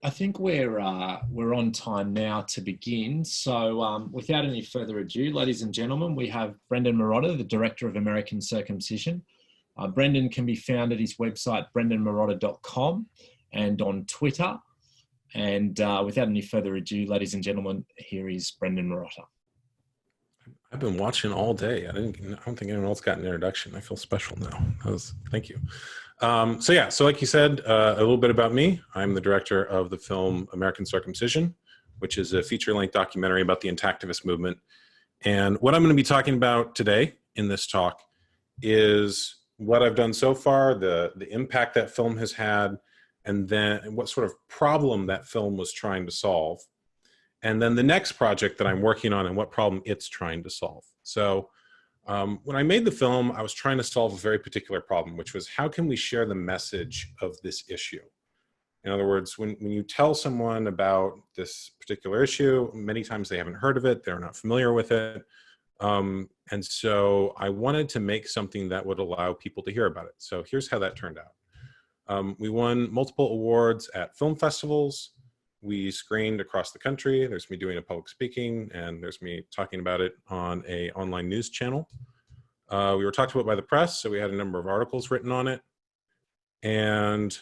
I think we're on time now to begin. So without any further ado, ladies and gentlemen, we have Brendan Marotta, the Director of American Circumcision. Brendan can be found at his website, brendanmarotta.com, and on Twitter. And without any further ado, ladies and gentlemen, here is Brendan Marotta. I've been watching all day. I don't think anyone else got an introduction. I feel special now. Thank you. So like you said, a little bit about me. I'm the director of the film American Circumcision, which is a feature-length documentary about the Intactivist movement. And what I'm going to be talking about today in this talk is what I've done so far, the impact that film has had, and then what sort of problem that film was trying to solve. And then the next project that I'm working on and what problem it's trying to solve. So when I made the film, I was trying to solve a very particular problem, which was how can we share the message of this issue? In other words, when you tell someone about this particular issue, many times they haven't heard of it, they're not familiar with it. And so I wanted to make something that would allow people to hear about it. So here's how that turned out. We won multiple awards at film festivals. We screened across the country. There's me doing a public speaking, and there's me talking about it on an online news channel. We were talked about by the press, so we had a number of articles written on it. And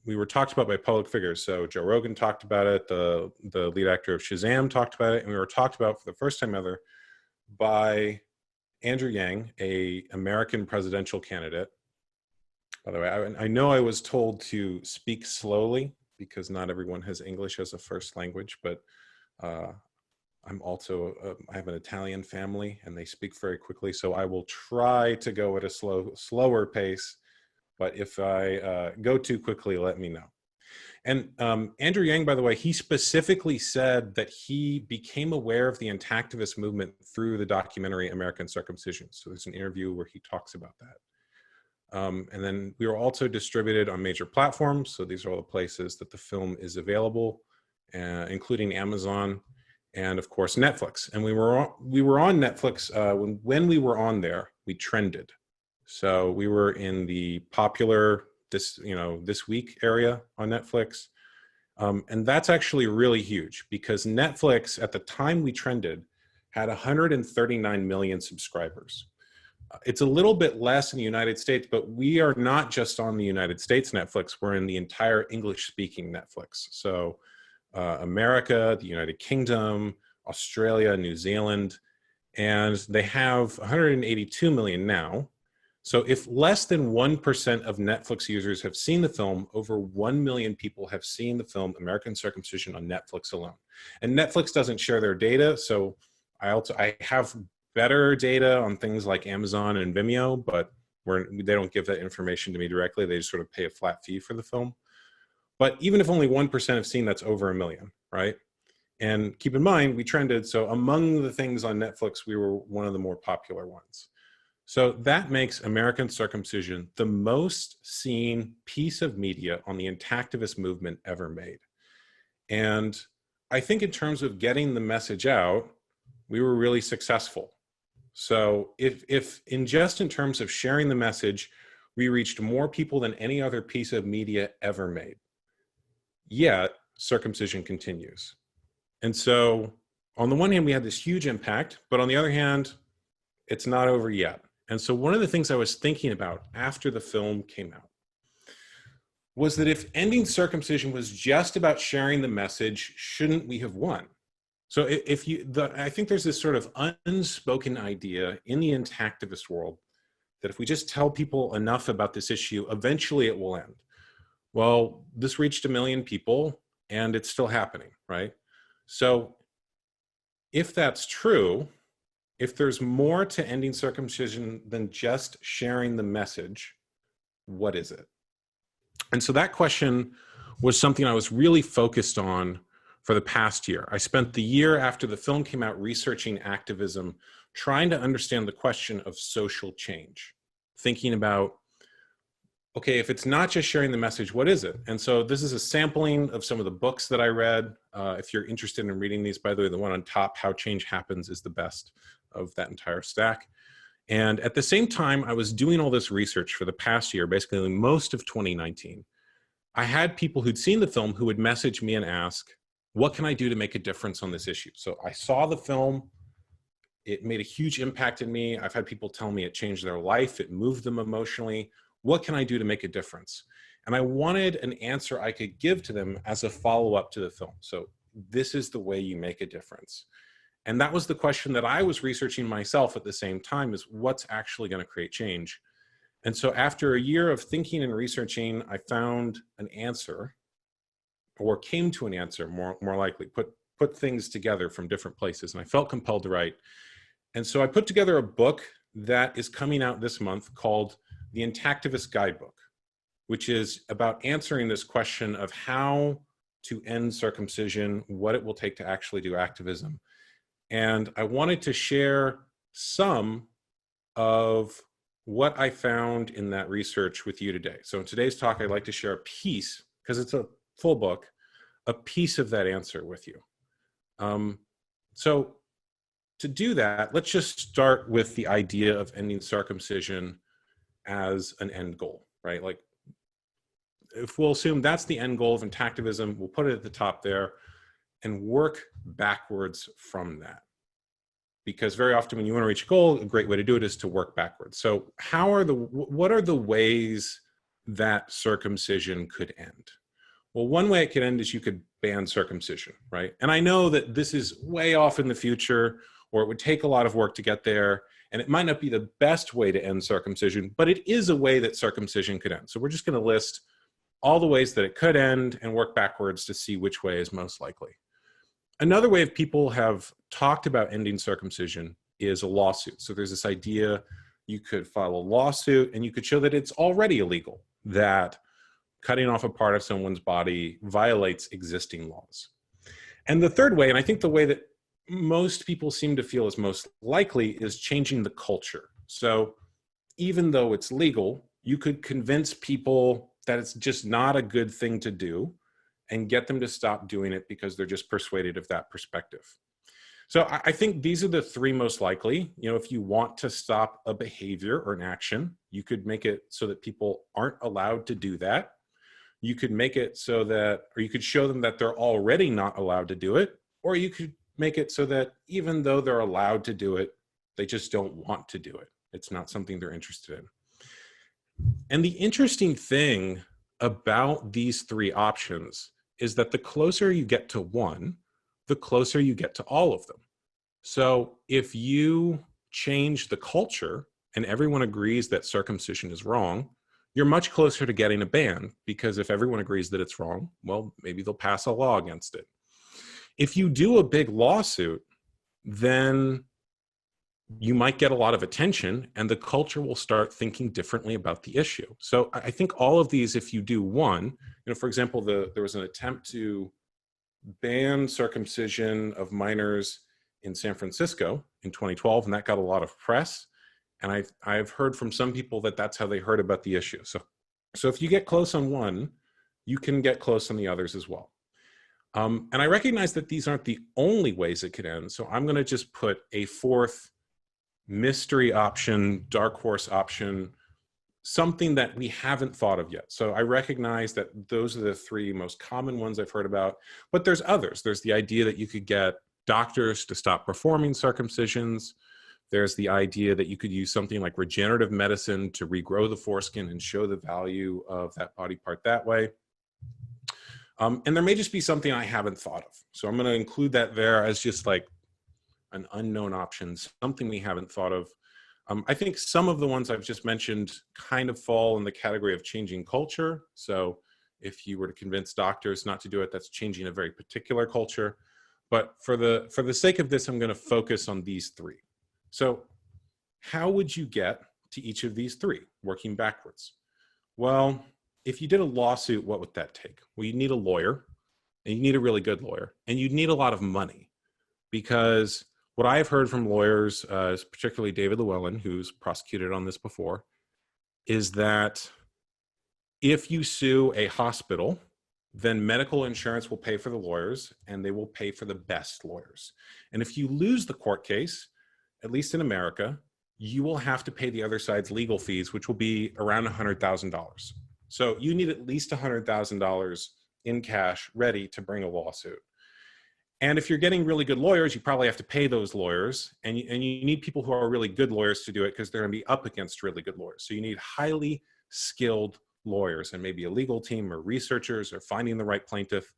we were talked about by public figures. So Joe Rogan talked about it, the lead actor of Shazam talked about it, and we were talked about for the first time ever by Andrew Yang, an American presidential candidate. By the way, I know I was told to speak slowly, because not everyone has English as a first language, but I'm also, I have an Italian family and they speak very quickly, so I will try to go at a slower pace, but if I go too quickly, let me know. And Andrew Yang, by the way, he specifically said that he became aware of the Intactivist movement through the documentary American Circumcision. So there's an interview where he talks about that. And then we were also distributed on major platforms. So these are all the places that the film is available, including Amazon and of course Netflix. And we were on Netflix when we were on there, we trended. So we were in the popular this week area on Netflix. And that's actually really huge because Netflix at the time we trended had 139 million subscribers. It's a little bit less in the United States, but we are not just on the United States Netflix, we're in the entire English-speaking Netflix. So America, the United Kingdom, Australia, New Zealand, and they have 182 million now. So if less than 1% of Netflix users have seen the film, over 1 million people have seen the film American Circumcision on Netflix alone. And Netflix doesn't share their data, so I have better data on things like Amazon and Vimeo, but they don't give that information to me directly. They just sort of pay a flat fee for the film. But even if only 1% have seen, that's over 1 million, right? And keep in mind, we trended, so among the things on Netflix, we were one of the more popular ones. So that makes American Circumcision the most seen piece of media on the Intactivist movement ever made. And I think in terms of getting the message out, we were really successful. So if in terms of sharing the message, we reached more people than any other piece of media ever made. Yet, circumcision continues. And so on the one hand, we had this huge impact, but on the other hand, it's not over yet. And so one of the things I was thinking about after the film came out was that if ending circumcision was just about sharing the message, shouldn't we have won? So I think there's this sort of unspoken idea in the intactivist world that if we just tell people enough about this issue, eventually it will end. Well, this reached 1 million people and it's still happening, right? So if that's true, if there's more to ending circumcision than just sharing the message, what is it? And so that question was something I was really focused on for the past year. I spent the year after the film came out researching activism, trying to understand the question of social change, thinking about, okay, if it's not just sharing the message, what is it? And so this is a sampling of some of the books that I read. If you're interested in reading these, by the way, the one on top, How Change Happens, is the best of that entire stack. And at the same time, I was doing all this research for the past year, basically most of 2019. I had people who'd seen the film who would message me and ask, what can I do to make a difference on this issue? So I saw the film. It made a huge impact in me. I've had people tell me it changed their life. It moved them emotionally. What can I do to make a difference? And I wanted an answer I could give to them as a follow-up to the film. So this is the way you make a difference. And that was the question that I was researching myself at the same time, is what's actually going to create change? And so after a year of thinking and researching, I found an answer, or came to an answer, more likely, put things together from different places. And I felt compelled to write. And so I put together a book that is coming out this month called the Intactivist Guidebook, which is about answering this question of how to end circumcision, what it will take to actually do activism. And I wanted to share some of what I found in that research with you today. So in today's talk, I'd like to share a piece, because it's a full book, a piece of that answer with you. So to do that, let's just start with the idea of ending circumcision as an end goal, right? Like, if we'll assume that's the end goal of Intactivism, we'll put it at the top there and work backwards from that. Because very often when you want to reach a goal, a great way to do it is to work backwards. So what are the ways that circumcision could end? Well, one way it could end is you could ban circumcision, right? And I know that this is way off in the future, or it would take a lot of work to get there, and it might not be the best way to end circumcision, but it is a way that circumcision could end. So we're just going to list all the ways that it could end and work backwards to see which way is most likely. Another way people have talked about ending circumcision is a lawsuit. So there's this idea you could file a lawsuit and you could show that it's already illegal, that cutting off a part of someone's body violates existing laws. And the third way, and I think the way that most people seem to feel is most likely, is changing the culture. So even though it's legal, you could convince people that it's just not a good thing to do and get them to stop doing it because they're just persuaded of that perspective. So I think these are the three most likely. You know, if you want to stop a behavior or an action, you could make it so that people aren't allowed to do that. You could make it so that, or you could show them that they're already not allowed to do it, or you could make it so that even though they're allowed to do it, they just don't want to do it. It's not something they're interested in. And the interesting thing about these three options is that the closer you get to one, the closer you get to all of them. So if you change the culture and everyone agrees that circumcision is wrong, you're much closer to getting a ban, because if everyone agrees that it's wrong, well, maybe they'll pass a law against it. If you do a big lawsuit, then you might get a lot of attention and the culture will start thinking differently about the issue. So I think all of these, if you do one, you know, for example, there was an attempt to ban circumcision of minors in San Francisco in 2012, and that got a lot of press. And I've heard from some people that that's how they heard about the issue. So if you get close on one, you can get close on the others as well. And I recognize that these aren't the only ways it could end. So I'm going to just put a fourth mystery option, dark horse option, something that we haven't thought of yet. So I recognize that those are the three most common ones I've heard about, but there's others. There's the idea that you could get doctors to stop performing circumcisions. There's the idea that you could use something like regenerative medicine to regrow the foreskin and show the value of that body part that way. And there may just be something I haven't thought of. So I'm going to include that there as just like an unknown option, something we haven't thought of. I think some of the ones I've just mentioned kind of fall in the category of changing culture. So if you were to convince doctors not to do it, that's changing a very particular culture. But for the sake of this, I'm going to focus on these three. So how would you get to each of these three, working backwards? Well, if you did a lawsuit, what would that take? Well, you need a lawyer, and you need a really good lawyer, and you'd need a lot of money, because what I've heard from lawyers, particularly David Llewellyn, who's prosecuted on this before, is that if you sue a hospital, then medical insurance will pay for the lawyers, and they will pay for the best lawyers. And if you lose the court case, at least in America, you will have to pay the other side's legal fees, which will be around $100,000. So you need at least $100,000 in cash ready to bring a lawsuit. And if you're getting really good lawyers, you probably have to pay those lawyers, and you need people who are really good lawyers to do it because they're going to be up against really good lawyers. So you need highly skilled lawyers and maybe a legal team or researchers or finding the right plaintiff.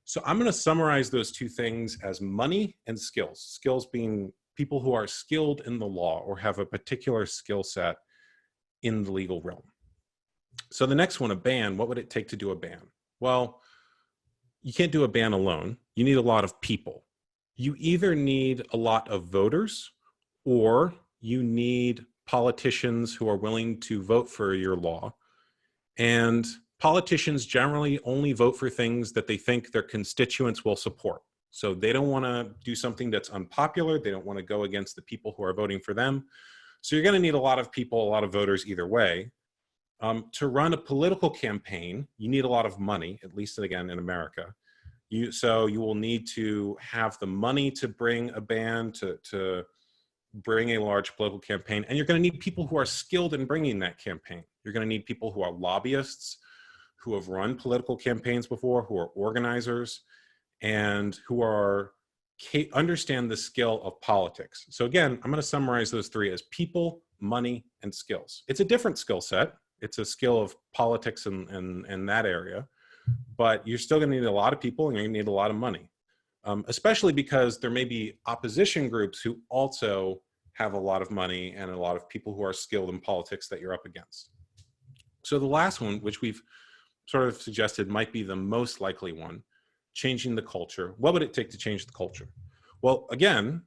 So I'm going to summarize those two things as money and skills. Skills being people who are skilled in the law or have a particular skill set in the legal realm. So the next one, a ban. What would it take to do a ban? Well, you can't do a ban alone. You need a lot of people. You either need a lot of voters or you need politicians who are willing to vote for your law. And politicians generally only vote for things that they think their constituents will support. So they don't want to do something that's unpopular. They don't want to go against the people who are voting for them. So you're going to need a lot of people, a lot of voters either way. To run a political campaign, you need a lot of money, at least again in America. So you will need to have the money to bring a ban, to bring a large political campaign, and you're going to need people who are skilled in bringing that campaign. You're going to need people who are lobbyists, who have run political campaigns before, who are organizers, and who understand the skill of politics. So again, I'm going to summarize those three as people, money, and skills. It's a different skill set. It's a skill of politics in that area, but you're still going to need a lot of people and you're going to need a lot of money, especially because there may be opposition groups who also have a lot of money and a lot of people who are skilled in politics that you're up against. So the last one, which we've sort of suggested might be the most likely one, changing the culture. What would it take to change the culture? Well, again,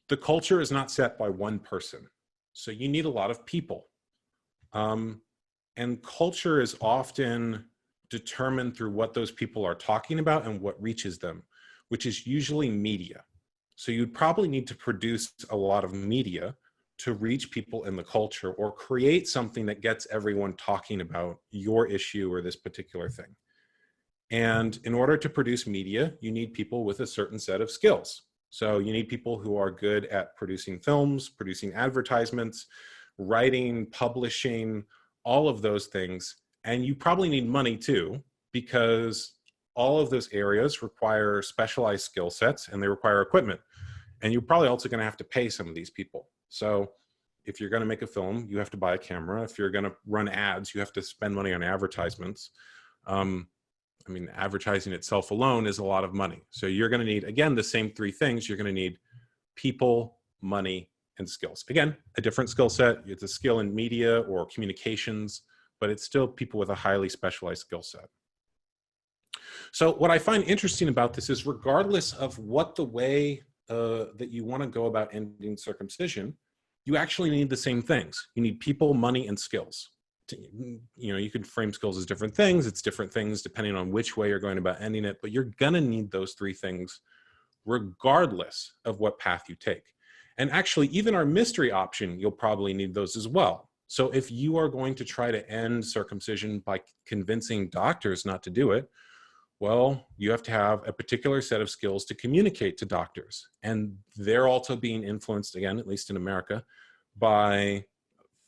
the culture is not set by one person. So you need a lot of people. And culture is often determined through what those people are talking about and what reaches them, which is usually media. So you'd probably need to produce a lot of media to reach people in the culture or create something that gets everyone talking about your issue or this particular thing. And in order to produce media, you need people with a certain set of skills. So you need people who are good at producing films, producing advertisements, writing, publishing, all of those things. And you probably need money too, because all of those areas require specialized skill sets and they require equipment. And you're probably also going to have to pay some of these people. So if you're going to make a film, you have to buy a camera. If you're going to run ads, you have to spend money on advertisements. I mean, advertising itself alone is a lot of money. So you're going to need, again, the same three things. You're going to need people, money, and skills. Again, a different skill set. It's a skill in media or communications, but it's still people with a highly specialized skill set. So what I find interesting about this is regardless of what the way that you want to go about ending circumcision, you actually need the same things. You need people, money, and skills. You can frame skills as different things. It's different things depending on which way you're going about ending it, but you're going to need those three things regardless of what path you take. And actually, even our mystery option, you'll probably need those as well. So if you are going to try to end circumcision by convincing doctors not to do it, well, you have to have a particular set of skills to communicate to doctors. And they're also being influenced, again, at least in America, by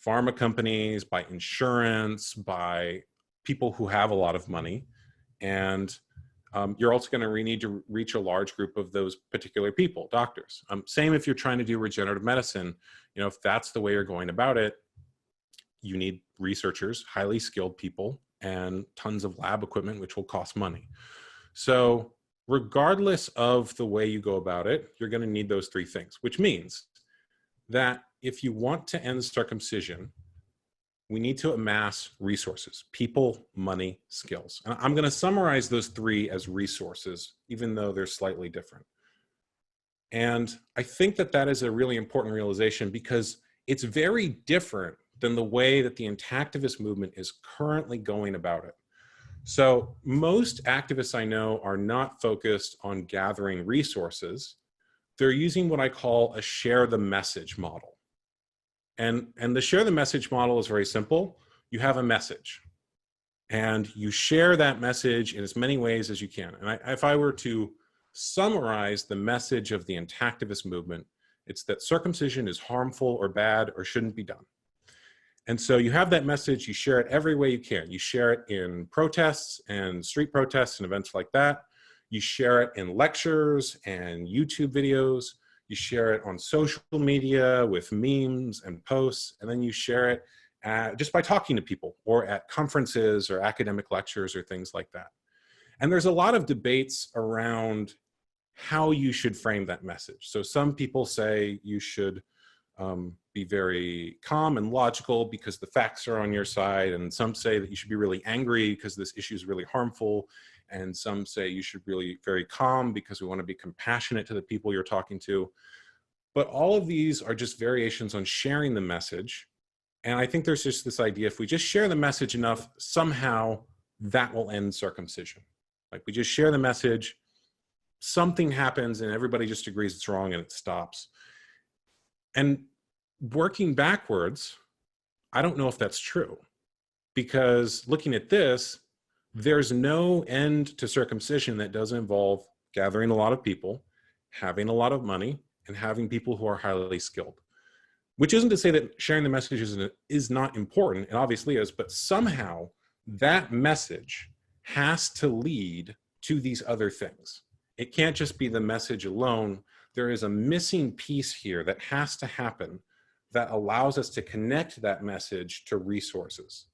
pharma companies, by insurance, by people who have a lot of money. And you're also going to need to reach a large group of those particular people, doctors. Same if you're trying to do regenerative medicine, if that's the way you're going about it, you need researchers, highly skilled people, and tons of lab equipment, which will cost money. So regardless of the way you go about it, you're going to need those three things, which means that if you want to end circumcision, we need to amass resources: people, money, skills. And I'm going to summarize those three as resources, even though they're slightly different. And I think that that is a really important realization because it's very different than the way that the Intactivist movement is currently going about it. So most activists I know are not focused on gathering resources. They're using what I call a share the message model. And the share the message model is very simple. You have a message and you share that message in as many ways as you can. And if I were to summarize the message of the Intactivist movement, it's that circumcision is harmful or bad or shouldn't be done. And so you have that message, you share it every way you can. You share it in protests and street protests and events like that. You share it in lectures and YouTube videos. You share it on social media with memes and posts. And then you share it just by talking to people or at conferences or academic lectures or things like that. And there's a lot of debates around how you should frame that message. So some people say you should be very calm and logical because the facts are on your side. And some say that you should be really angry because this issue is really harmful. And some say you should be very calm because we want to be compassionate to the people you're talking to. But all of these are just variations on sharing the message. And I think there's just this idea, if we just share the message enough, somehow that will end circumcision. Like we just share the message, something happens and everybody just agrees it's wrong and it stops. And working backwards, I don't know if that's true, because looking at this, there's no end to circumcision that doesn't involve gathering a lot of people, having a lot of money, and having people who are highly skilled. Which isn't to say that sharing the message is not important, it obviously is, but somehow that message has to lead to these other things. It can't just be the message alone. There is a missing piece here that has to happen that allows us to connect that message to resources.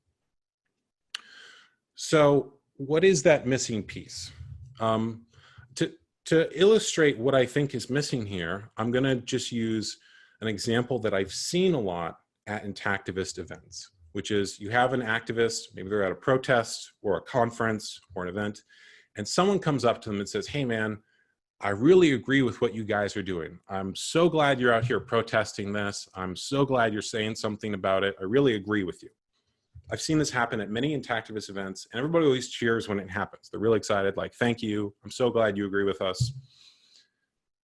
So what is that missing piece? To illustrate what I think is missing here, I'm going to just use an example that I've seen a lot at Intactivist events, which is you have an activist, maybe they're at a protest or a conference or an event, and someone comes up to them and says, hey man, I really agree with what you guys are doing. I'm so glad you're out here protesting this. I'm so glad you're saying something about it. I really agree with you. I've seen this happen at many Intactivist events, and everybody always cheers when it happens. They're really excited, like, thank you. I'm so glad you agree with us.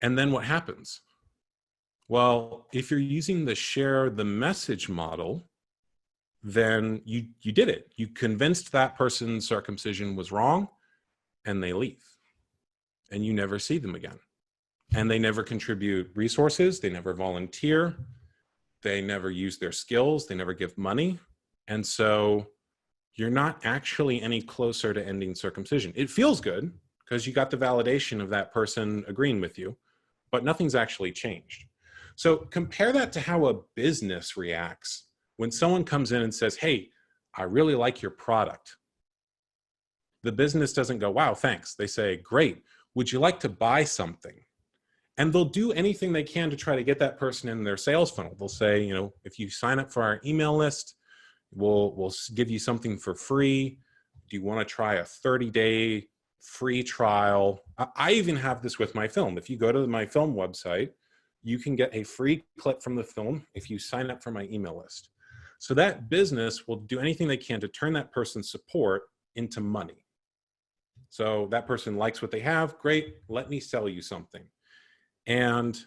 And then what happens? Well, if you're using the share the message model, then you did it. You convinced that person circumcision was wrong, and they leave. And you never see them again. And they never contribute resources. They never volunteer. They never use their skills. They never give money. And so you're not actually any closer to ending circumcision. It feels good because you got the validation of that person agreeing with you, but nothing's actually changed. So compare that to how a business reacts when someone comes in and says, hey, I really like your product. The business doesn't go, wow, thanks. They say, great. Would you like to buy something? And they'll do anything they can to try to get that person in their sales funnel. They'll say, you know, if you sign up for our email list, we'll give you something for free. Do you want to try a 30-day free trial? I even have this with my film. If you go to my film website, you can get a free clip from the film if you sign up for my email list. So that business will do anything they can to turn that person's support into money. So that person likes what they have, great, let me sell you something. And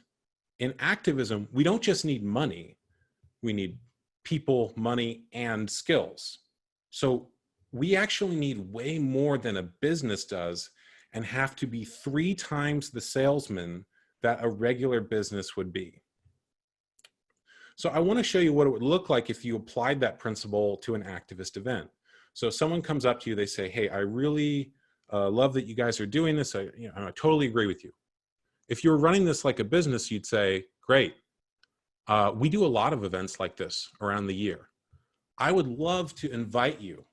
in activism, we don't just need money, we need people, money, and skills. So we actually need way more than a business does and have to be 3 times the salesman that a regular business would be. So I want to show you what it would look like if you applied that principle to an activist event. So someone comes up to you, they say, hey, I really love that you guys are doing this. I totally agree with you. If you were running this like a business, you'd say, great. We do a lot of events like this around the year. I would love to invite you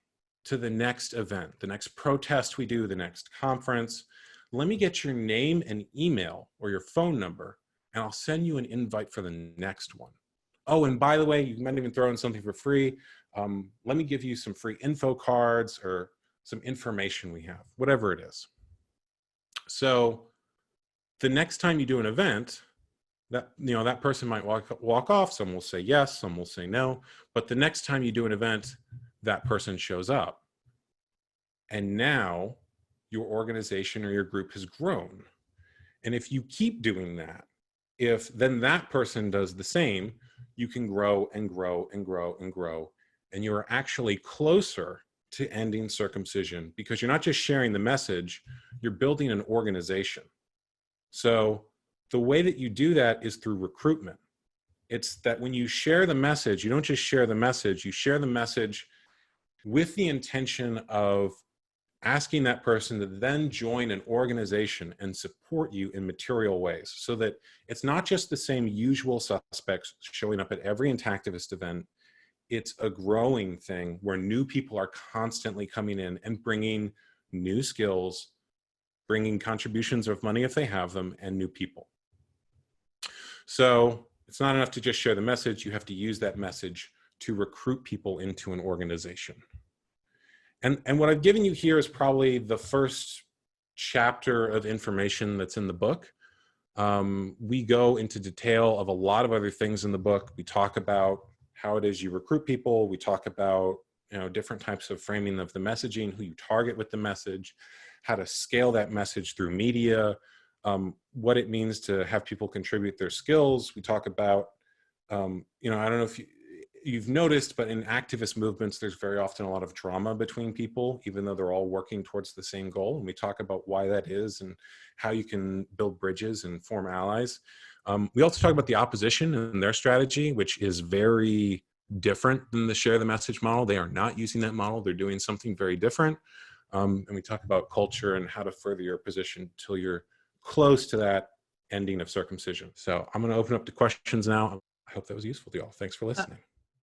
to the next event, the next protest we do, the next conference. Let me get your name and email or your phone number, and I'll send you an invite for the next one. Oh, and by the way, you might even throw in something for free. Let me give you some free info cards or some information we have, whatever it is. So the next time you do an event, that person might walk off. Some will say yes, some will say no. But the next time you do an event, that person shows up. And now your organization or your group has grown. And if you keep doing that, if then that person does the same, you can grow and grow and grow and grow. And you're actually closer to ending circumcision because you're not just sharing the message, you're building an organization. So the way that you do that is through recruitment. It's that when you share the message, you don't just share the message, you share the message with the intention of asking that person to then join an organization and support you in material ways, so that it's not just the same usual suspects showing up at every Intactivist event. It's a growing thing where new people are constantly coming in and bringing new skills, bringing contributions of money if they have them, and new people. So it's not enough to just share the message. You have to use that message to recruit people into an organization. And what I've given you here is probably the first chapter of information that's in the book. We go into detail of a lot of other things in the book. We talk about how it is you recruit people. We talk about, different types of framing of the messaging, who you target with the message, how to scale that message through media, what it means to have people contribute their skills. We talk about, I don't know if you've noticed, but in activist movements, there's very often a lot of drama between people, even though they're all working towards the same goal. And we talk about why that is and how you can build bridges and form allies. We also talk about the opposition and their strategy, which is very different than the share the message model. They are not using that model. They're doing something very different. And we talk about culture and how to further your position till you're close to that ending of circumcision. So I'm going to open up to questions now. I hope that was useful to you all. Thanks for listening.